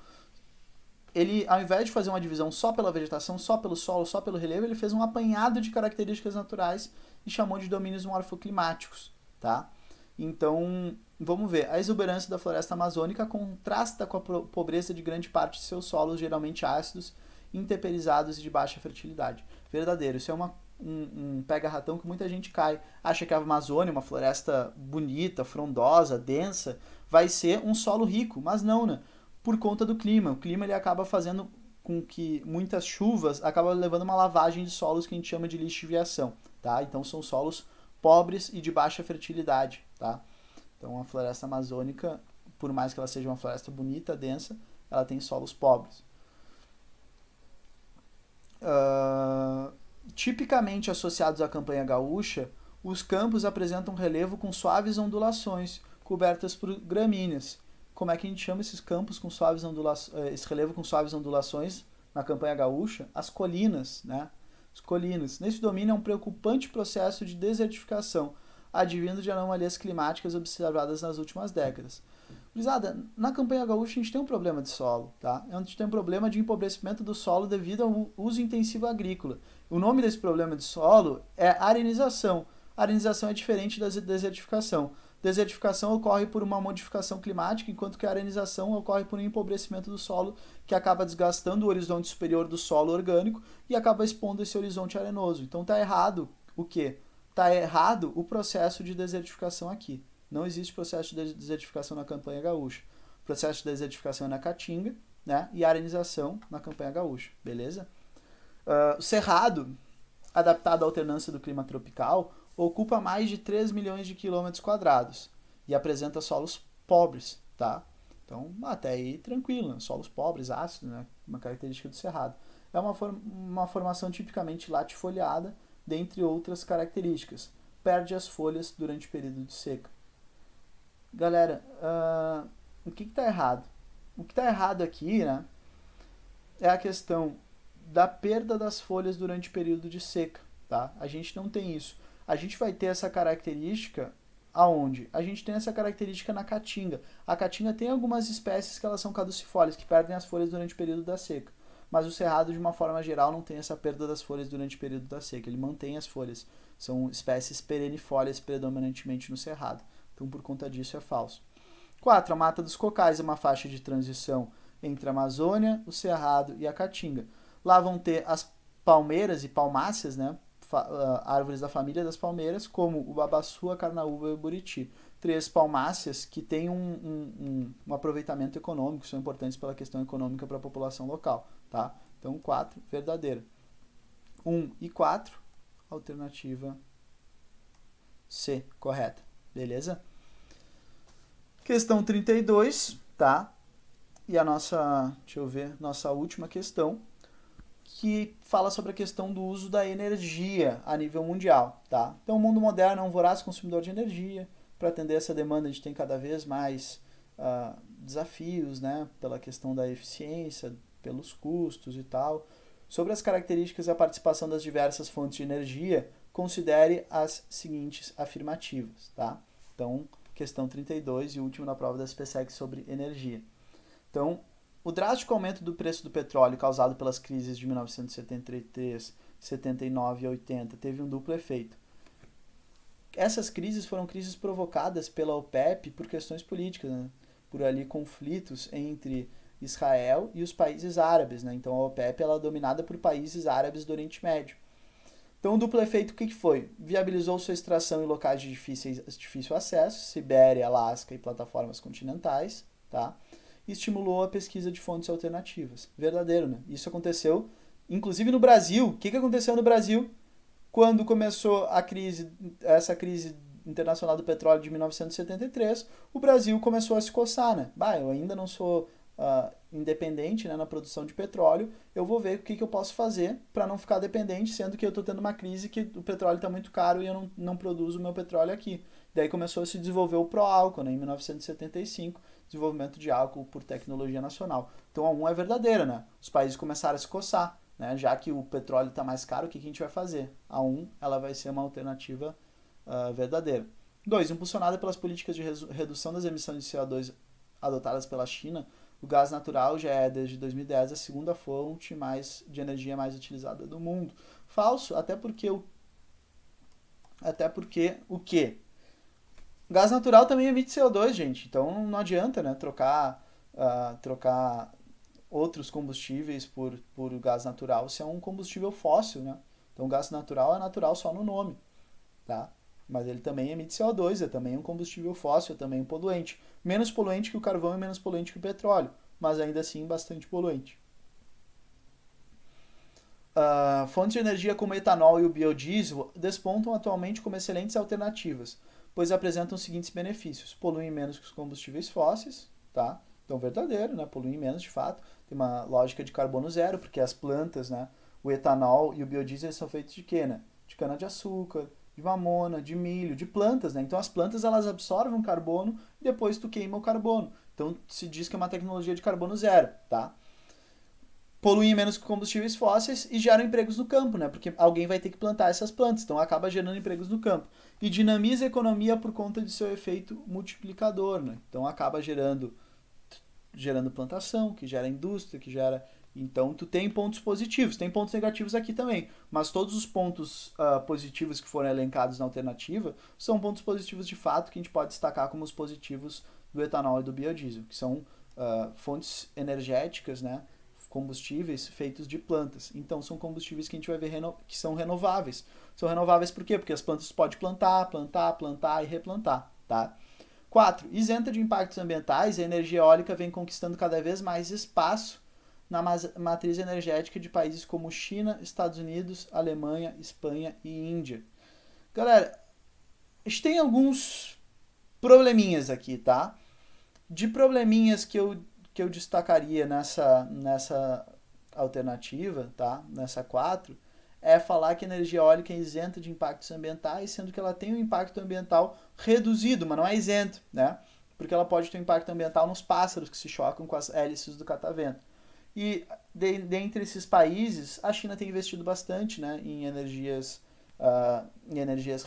ele, ao invés de fazer uma divisão só pela vegetação, só pelo solo, só pelo relevo, ele fez um apanhado de características naturais e chamou de domínios morfoclimáticos. Tá? Então, vamos ver. A exuberância da floresta amazônica contrasta com a pobreza de grande parte de seus solos, geralmente ácidos, intemperizados e de baixa fertilidade. Verdadeiro. Isso é um pega-ratão que muita gente cai. Acha que a Amazônia, uma floresta bonita, frondosa, densa, vai ser um solo rico. Mas não, né? Por conta do clima. O clima ele acaba fazendo com que muitas chuvas acabam levando uma lavagem de solos que a gente chama de lixiviação. Tá? Então são solos pobres e de baixa fertilidade. Tá? Então a floresta amazônica, por mais que ela seja uma floresta bonita, densa, ela tem solos pobres. Tipicamente associados à campanha gaúcha, os campos apresentam relevo com suaves ondulações, cobertas por gramíneas. Como é que a gente chama esses campos com suaves ondulações, esse relevo com suaves ondulações na campanha gaúcha? As colinas, né? As colinas. Nesse domínio é um preocupante processo de desertificação, advindo de anomalias climáticas observadas nas últimas décadas. Gurizada, na campanha gaúcha a gente tem um problema de solo, tá? A gente tem um problema de empobrecimento do solo devido ao uso intensivo agrícola. O nome desse problema de solo é arenização. A arenização é diferente da desertificação. Desertificação ocorre por uma modificação climática, enquanto que a arenização ocorre por um empobrecimento do solo que acaba desgastando o horizonte superior do solo orgânico e acaba expondo esse horizonte arenoso. Então tá errado o quê? Tá errado o processo de desertificação aqui. Não existe processo de desertificação na campanha gaúcha. O processo de desertificação é na Caatinga, né? E a arenização na campanha gaúcha, beleza? O cerrado, adaptado à alternância do clima tropical, ocupa mais de 3 milhões de quilômetros quadrados e apresenta solos pobres, tá? Então, até aí tranquilo, né? Solos pobres, ácidos, né? Uma característica do cerrado. É uma formação tipicamente latifoliada, dentre outras características. Perde as folhas durante o período de seca. Galera, o que está errado? O que está errado aqui, né, é a questão da perda das folhas durante o período de seca. Tá? A gente não tem isso. A gente vai ter essa característica aonde? A gente tem essa característica na caatinga. A caatinga tem algumas espécies que elas são caducifólias, que perdem as folhas durante o período da seca. Mas o cerrado, de uma forma geral, não tem essa perda das folhas durante o período da seca. Ele mantém as folhas. São espécies perennifólias predominantemente no cerrado. Então, por conta disso, é falso. 4. A Mata dos Cocais é uma faixa de transição entre a Amazônia, o Cerrado e a Caatinga. Lá vão ter as palmeiras e palmáceas, né? Árvores da família das palmeiras, como o babaçu, a carnaúba e o buriti. 3 palmáceas que têm um aproveitamento econômico, são importantes pela questão econômica para a população local. Tá? Então, 4, verdadeiro. 1 e 4, alternativa C, correta. Beleza? Questão 32, tá? E a nossa, deixa eu ver, nossa última questão, que fala sobre a questão do uso da energia a nível mundial, tá? Então, o mundo moderno é um voraz consumidor de energia. Para atender essa demanda, a gente tem cada vez mais desafios, né? Pela questão da eficiência, pelos custos e tal. Sobre as características e a participação das diversas fontes de energia, considere as seguintes afirmativas, tá? Então, questão 32 e última na prova da SPSEC sobre energia. Então, o drástico aumento do preço do petróleo causado pelas crises de 1973, 79 e 80 teve um duplo efeito. Essas crises foram crises provocadas pela OPEP por questões políticas, né? Por ali conflitos entre Israel e os países árabes, né? Então a OPEP ela é dominada por países árabes do Oriente Médio. Então o duplo efeito o que foi? Viabilizou sua extração em locais de difícil acesso, Sibéria, Alasca e plataformas continentais, tá? E estimulou a pesquisa de fontes alternativas. Verdadeiro, né? Isso aconteceu, inclusive no Brasil. O que aconteceu no Brasil quando começou essa crise internacional do petróleo de 1973? O Brasil começou a se coçar, né? Eu ainda não sou independente, né, na produção de petróleo, eu vou ver o que eu posso fazer para não ficar dependente, sendo que eu estou tendo uma crise que o petróleo está muito caro e eu não produzo o meu petróleo aqui. Daí começou a se desenvolver o pró-álcool, né, em 1975, desenvolvimento de álcool por tecnologia nacional. Então a 1 é verdadeira, né? Os países começaram a se coçar, né? Já que o petróleo está mais caro, o que a gente vai fazer? A 1 ela vai ser uma alternativa verdadeira. 2. Impulsionada pelas políticas de redução das emissões de CO2 adotadas pela China, o gás natural já é, desde 2010, a segunda fonte de energia mais utilizada do mundo. Falso, até porque o quê? O gás natural também emite CO2, gente. Então não adianta, né, trocar outros combustíveis por gás natural se é um combustível fóssil, né? Então o gás natural é natural só no nome, tá? Mas ele também emite CO2, é também um combustível fóssil, é também um poluente. Menos poluente que o carvão e menos poluente que o petróleo, mas ainda assim bastante poluente. Fontes de energia como o etanol e o biodiesel despontam atualmente como excelentes alternativas, pois apresentam os seguintes benefícios: poluem menos que os combustíveis fósseis, tá? Então, verdadeiro, né? Poluem menos de fato. Tem uma lógica de carbono zero, porque as plantas, né? O etanol e o biodiesel são feitos de quê, né? De cana-de-açúcar, de mamona, de milho, de plantas, né? Então as plantas elas absorvem o carbono e depois tu queima o carbono. Então se diz que é uma tecnologia de carbono zero, tá? Poluem menos que combustíveis fósseis e geram empregos no campo, né? Porque alguém vai ter que plantar essas plantas, então acaba gerando empregos no campo. E dinamiza a economia por conta de seu efeito multiplicador, né? Então acaba gerando plantação, que gera indústria, que gera. Então tu tem pontos positivos, tem pontos negativos aqui também, mas todos os pontos positivos que foram elencados na alternativa são pontos positivos de fato que a gente pode destacar como os positivos do etanol e do biodiesel, que são fontes energéticas, né, combustíveis feitos de plantas. Então são combustíveis que a gente vai ver que são renováveis. São renováveis por quê? Porque as plantas podem plantar e replantar, tá? 4. Isenta de impactos ambientais, a energia eólica vem conquistando cada vez mais espaço na matriz energética de países como China, Estados Unidos, Alemanha, Espanha e Índia. Galera, a gente tem alguns probleminhas aqui, tá? De probleminhas que eu destacaria nessa alternativa, tá? Nessa 4, é falar que a energia eólica é isenta de impactos ambientais, sendo que ela tem um impacto ambiental reduzido, mas não é isento, né? Porque ela pode ter um impacto ambiental nos pássaros que se chocam com as hélices do catavento. E dentre esses países, a China tem investido bastante, né, em energias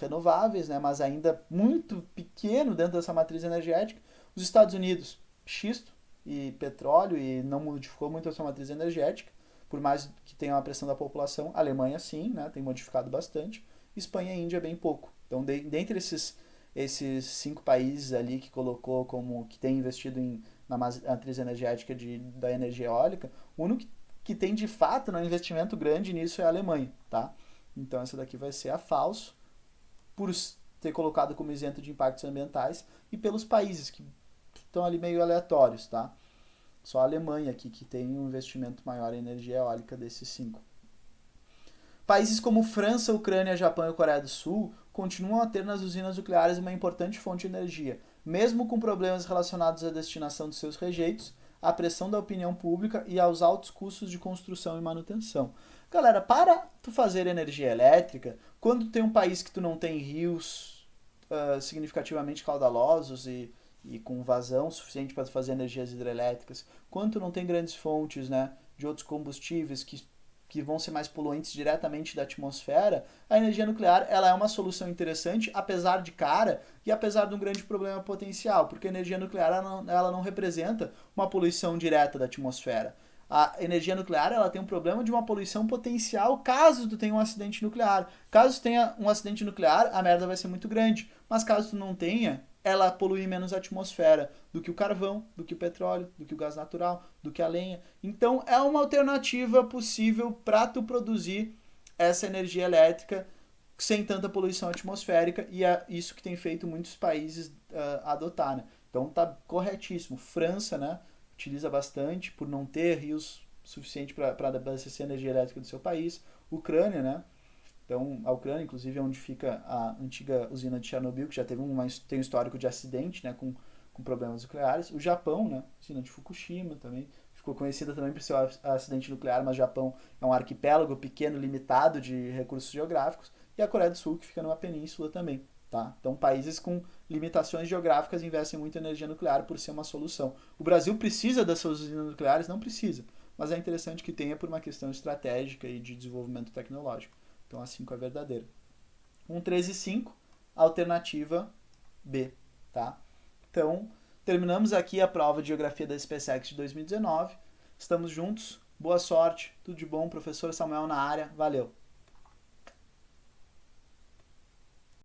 renováveis, né, mas ainda muito pequeno dentro dessa matriz energética. Os Estados Unidos, xisto e petróleo, e não modificou muito a sua matriz energética, por mais que tenha uma pressão da população. A Alemanha, sim, né, tem modificado bastante. Espanha e Índia, bem pouco. Então, dentre esses 5 países ali que colocou como que tem investido na matriz energética da energia eólica, o único que tem de fato um investimento grande nisso é a Alemanha, tá? Então essa daqui vai ser a falso, por ter colocado como isento de impactos ambientais, e pelos países que estão ali meio aleatórios, tá? Só a Alemanha aqui que tem um investimento maior em energia eólica desses 5. Países como França, Ucrânia, Japão e Coreia do Sul continuam a ter nas usinas nucleares uma importante fonte de energia, mesmo com problemas relacionados à destinação de seus rejeitos, à pressão da opinião pública e aos altos custos de construção e manutenção. Galera, para tu fazer energia elétrica, quando tu tem um país que tu não tem rios significativamente caudalosos e com vazão suficiente para fazer energias hidrelétricas, quando tu não tem grandes fontes, né, de outros combustíveis que vão ser mais poluentes diretamente da atmosfera, a energia nuclear ela é uma solução interessante, apesar de cara e apesar de um grande problema potencial, porque a energia nuclear ela não representa uma poluição direta da atmosfera. A energia nuclear ela tem um problema de uma poluição potencial caso tu tenha um acidente nuclear. Caso tu tenha um acidente nuclear, a merda vai ser muito grande. Mas caso tu não tenha, ela polui menos a atmosfera do que o carvão, do que o petróleo, do que o gás natural, do que a lenha. Então é uma alternativa possível para tu produzir essa energia elétrica sem tanta poluição atmosférica, e é isso que tem feito muitos países adotar, né? Então tá corretíssimo. França, né, utiliza bastante por não ter rios suficientes para abastecer a energia elétrica do seu país. Ucrânia, né? Então, a Ucrânia, inclusive, é onde fica a antiga usina de Chernobyl, que já tem um histórico de acidente, né, com problemas nucleares. O Japão, né, usina de Fukushima também, ficou conhecida também por seu acidente nuclear, mas o Japão é um arquipélago pequeno, limitado de recursos geográficos, e a Coreia do Sul, que fica numa península também. Tá? Então, países com limitações geográficas investem muito em energia nuclear por ser uma solução. O Brasil precisa dessas usinas nucleares? Não precisa, mas é interessante que tenha por uma questão estratégica e de desenvolvimento tecnológico. Então, a 5 é verdadeira. 1, 3 e 5, alternativa B. Tá? Então, terminamos aqui a prova de Geografia da SpaceX de 2019. Estamos juntos. Boa sorte. Tudo de bom. Professor Samuel na área. Valeu.